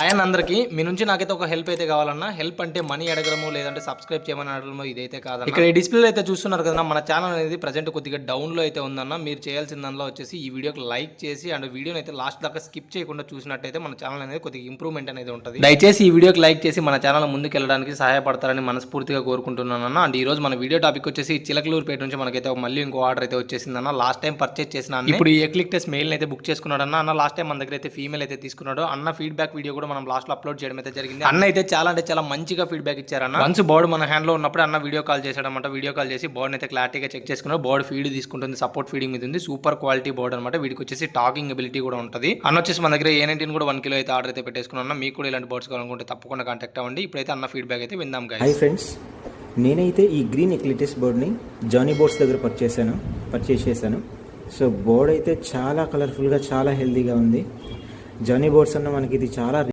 ఆయన అందరికి మీ నుంచి నాకైతే ఒక హెల్ప్ అయితే కావాలన్నా, హెల్ప్ అంటే మనీ అడగడము లేదంటే సబ్స్క్రైబ్ చేయమని అడగడము ఇదైతే కాదన్న. ఇక్కడ ఈ డిస్ప్లేలో అయితే చూస్తున్నారు కదా, మన ఛానల్ అనేది ప్రజెంట్ కొద్దిగా డౌన్ లో అయితే ఉందన్న. మీరు చేయాల్సిన దానిలో వచ్చేసి ఈ వీడియోకి లైక్ చేసి అండ్ వీడియోని అయితే లాస్ట్ దాకా స్కిప్ చేయకుండా చూసినట్టయితే మన ఛానల్ అనేది కొద్దిగా ఇంప్రూవ్మెంట్ అనేది ఉంటుంది. దయచేసి ఈ వీడియోకి లైక్ చేసి మన ఛానల్ ముందుకు వెళ్ళడానికి సహాయపడతారని మనస్ఫూర్తిగా కోరుకుంటున్నాను. అండ్ ఈ రోజు మన వీడియో టాపిక్ వచ్చేసి చిలకలూరుపేట నుంచి మనకైతే మళ్ళీ ఇంకో ఆర్డర్ అయితే వచ్చేసిందన్న. లాస్ట్ టైం పర్చేస్ చేసిన ఇప్పుడు ఈ ఎక్లిక్ మెయిల్ అయితే బుక్ చేసుకున్నాడు అన్న. లాస్ట్ టైం మన దగ్గర అయితే ఫీమేల్ అయితే తీసుకున్నాడు అన్న. ఫీడ్బ్యాక్ వీడియో కూడా మనం లాస్ట్ లో అప్లోడ్ చేయడం అయితే జరిగింది. అన్న అయితే చాలా అంటే చాలా మంచిగా ఫీడ్బ్యాక్ ఇచ్చారన్న. వన్స్ బోర్డు మన హ్యాండ్ లో ఉన్నప్పుడు అన్న వీడియో కాల్ చేశాడనమాట. వీడియో కాల్ చేసి బోర్డు అయితే క్లారిటీగా చెక్ చేసుకున్నాడు. బోర్డు ఫీడ్ తీసుకుంటుంది, సపోర్ట్ ఫీడింగ్ మీద ఉంది, సూపర్ క్వాలిటీ బోర్డు అనమాట. వీడికి వచ్చేసి టాకింగ్ ఎబిలిటీ కూడా ఉంటుంది. అన్న వచ్చేసి మన దగ్గర A19 కూడా 1 కిలో అయితే ఆర్డర్ అయితే పెట్టేసుకున్నా. మీకు కూడా ఇలాంటి బోర్డ్స్ కావాలనుకుంటే తప్పకుండా కాంటాక్ట్ అవ్వండి. ఇప్పుడైతే అన్న ఫీడ్బ్యాక్ అయితే విందాం గైస్. హై ఫ్రెండ్స్, నేనైతే ఈ గ్రీన్ ఎక్లిటెస్ బోర్డ్ని జానీ బోర్డ్స్ దగ్గర పర్చేస్ చేశాను. సో బోర్డ్ అయితే చాలా కలర్ఫుల్గా చాలా హెల్తీగా ఉంది. జానీ బోర్డ్స్ అన్న మనకి ఇది చాలా